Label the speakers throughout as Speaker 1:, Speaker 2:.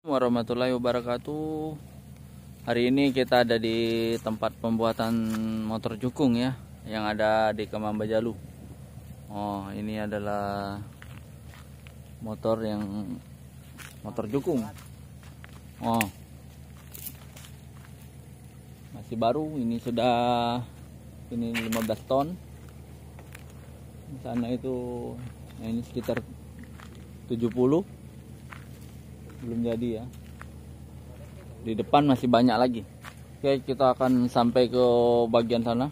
Speaker 1: Warahmatullahi wabarakatuh. Hari ini kita ada di tempat pembuatan motor jukung ya, yang ada di Kemang Bajalu. Oh, ini adalah motor jukung. Oh, masih baru. Ini 15 ton. Di sana itu, ini sekitar 70. Belum jadi ya. Di depan masih banyak lagi. Oke, kita akan sampai ke bagian sana.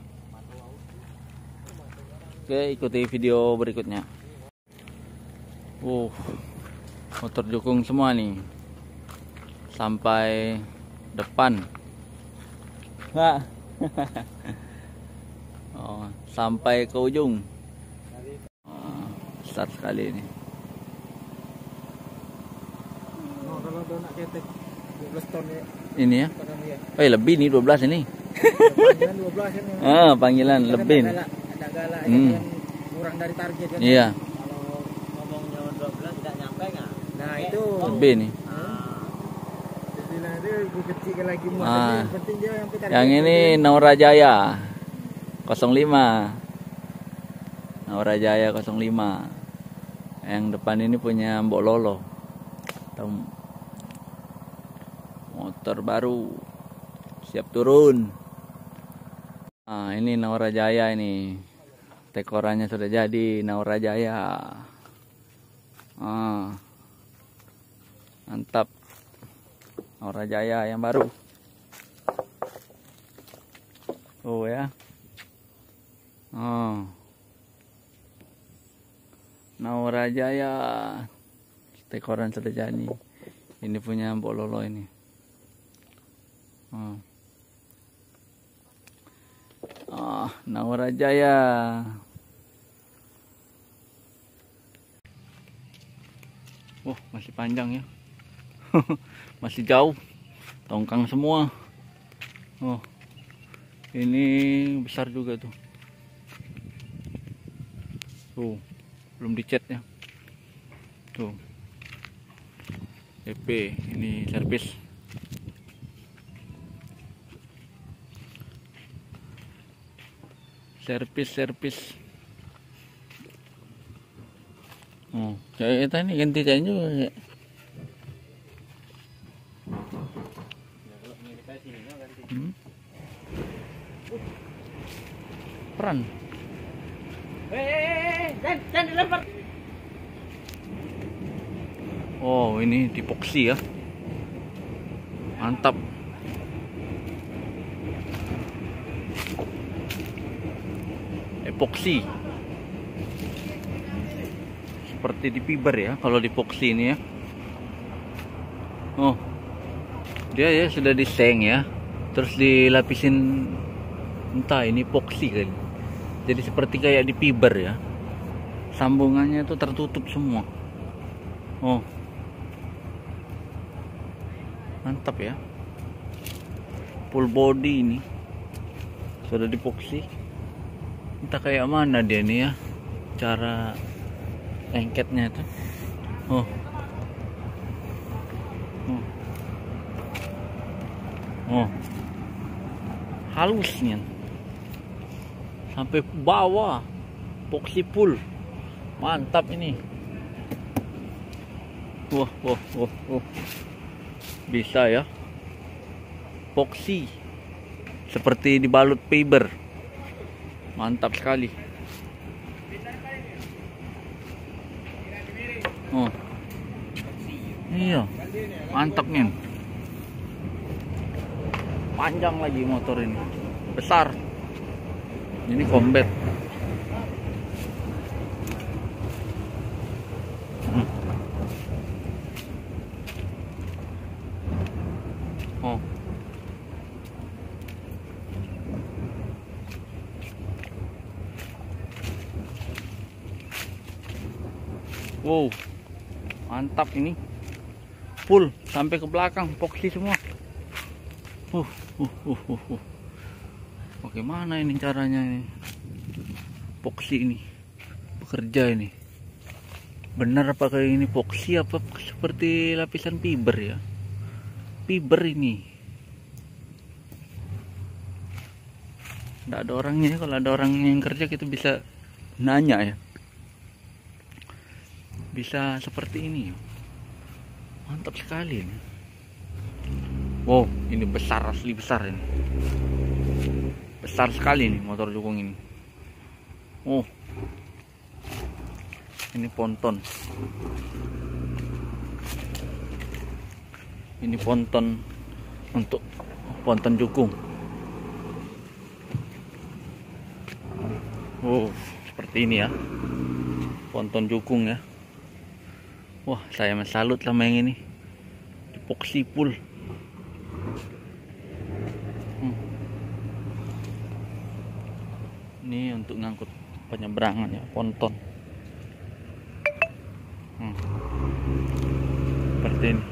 Speaker 1: Oke, ikuti video berikutnya. Motor jukung semua nih. Sampai depan. Sampai ke ujung. Besar sekali ini.
Speaker 2: Kalau nak ketek 12 ton ya.
Speaker 1: Ini ya. Lebih nih 12 ini.
Speaker 2: Panggilan 12 ini.
Speaker 1: Panggilan lebih.
Speaker 2: Ada galak yang kurang dari target kan.
Speaker 1: Iya.
Speaker 3: Kalau ngomongnya 12 tidak nyampe nggak?
Speaker 2: Nah, itu
Speaker 1: Lebih nih.
Speaker 2: Istilah dia gue kecilkan lagi muat. Yang penting dia yang target.
Speaker 1: Yang ini Naura Jaya 05. Naura Jaya 05. Yang depan ini punya Mbok Lolo. Motor baru siap turun. Ini Naura Jaya ini. Tekorannya sudah jadi Naura Jaya. Mantap. Naura Jaya yang baru. Ya. Naura Jaya. Tekoran sudah jadi. Ini punya Mbok Lolo ini. Naura Jaya. Masih panjang ya. Masih jauh. Tongkang semua. Ini besar juga tuh. Belum dicat ya. Tuh. EP ini servis. Servis. Kayak kita ini ganti cain juga ya. Peran.
Speaker 3: Jangan dilempar.
Speaker 1: Ini dipoksi ya. Mantap. Epoksi. Seperti di fiber ya kalau dipoksi ini ya. Dia ya sudah diseng ya. Terus dilapisin, entah ini epoksi kali. Jadi seperti kayak di fiber ya. Sambungannya tuh tertutup semua. Mantap ya. Full body ini sudah dipoksi. Entah kayak mana dia nih ya, cara lengketnya itu. Halusnya sampai bawah, poksi full. Mantap ini. Bisa ya. Poksi seperti dibalut fiber. Mantap sekali. Iya. Mantap nih. Panjang lagi motor ini. Besar. Ini combat. Mantap ini. Full sampai ke belakang, poksi semua. Bagaimana ini caranya ini? Poksi ini bekerja ini. Benar apa kayak ini epoxy apa seperti lapisan fiber ya? sepi ber ini. Nggak ada orangnya. Kalau ada orang yang kerja kita bisa nanya ya. Bisa seperti ini. Mantap sekali ini. Wow, ini besar, asli besar ini. Besar sekali nih motor jukung ini. Oh, ini ponton. Ini ponton untuk ponton jukung. Oh, seperti ini ya. Ponton jukung ya. Wah, saya mensalut sama yang ini. Epoxy full. Ini untuk ngangkut penyeberangan ya, ponton. Seperti ini.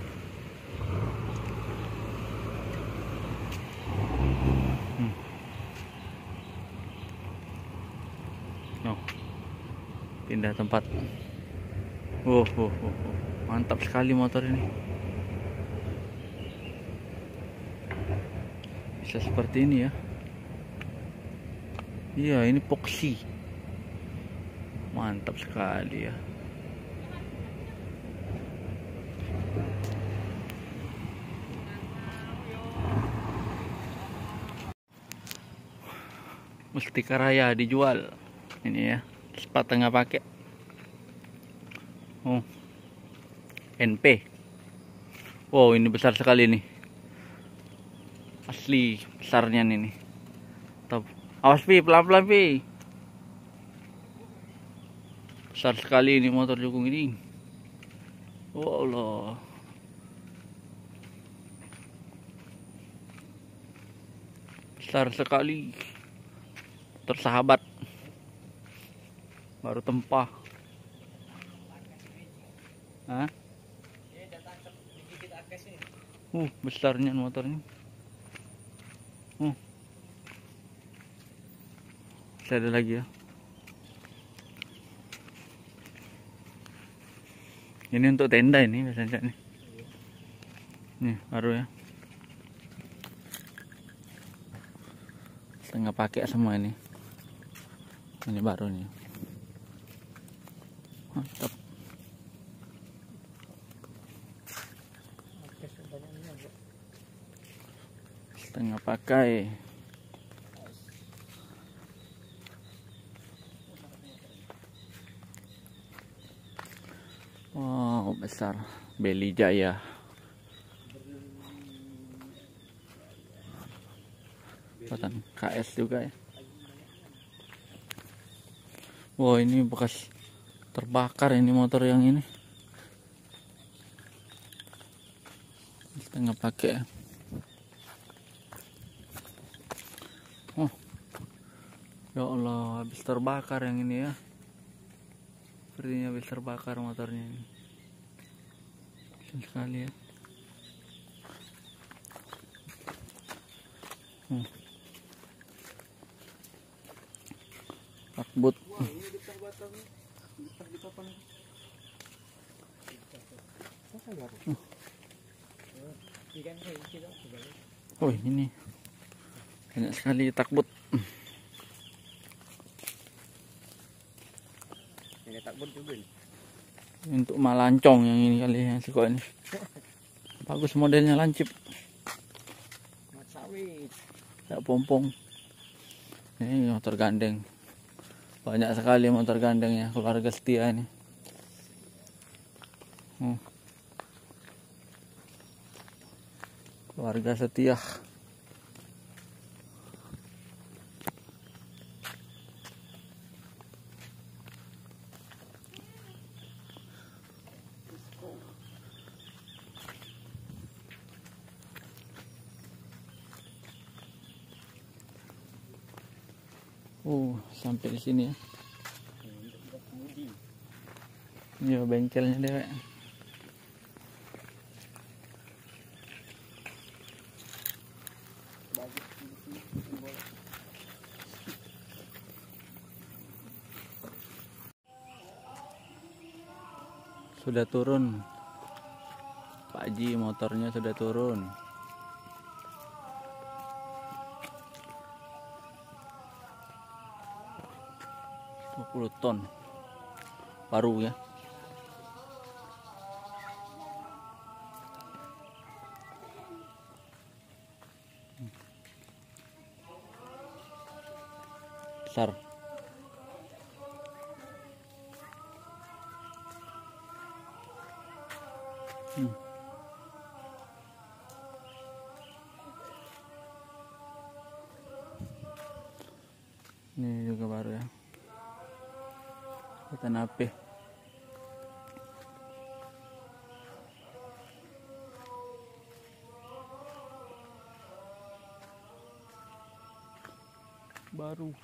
Speaker 1: Pindah tempat. Mantap sekali motor ini. Bisa seperti ini ya. Iya, ini epoxy. Mantap sekali ya. Mustika Raya dijual. Ini ya, sepatu nggak pakai. Oh, NP. Wow, ini besar sekali nih. Asli besarnya nih. Top. Awas Pi, pelan-pelan Pi. Besar sekali ini motor jukung ini. Wow Allah. Besar sekali. Tersahabat. Baru tempah. Hah? Besarnya motornya. Masih ada lagi ya. Ini untuk tenda ini biasanya nih. Nih baru ya. Setengah pakai semua ini. Ini baru nih. Mantap. Setengah pakai. Wow, besar. Beli Jaya. Buatan KS juga ya. Wow, ini bekas terbakar ini motor yang ini. Setengah pakai. Oh, ya Allah, habis terbakar yang ini ya. Sepertinya habis terbakar motornya ini. Keren sekali ya. Takbut. Oh, ini banyak sekali takbut.
Speaker 3: Ini takbut juga nih.
Speaker 1: Untuk malancong yang ini kali yang suka ini. Bagus modelnya, lancip.
Speaker 3: Sawit.
Speaker 1: Kayak pompong. Ini motor gandeng. Banyak sekali motor gandengnya, keluarga setia ini. Keluarga setia. Sampai di sini ya. Ini bengkelnya dewek. Sudah turun Pak Ji, motornya sudah turun. 40 ton baru ya. Besar. Ini juga baru ya. Ikan api. Baru.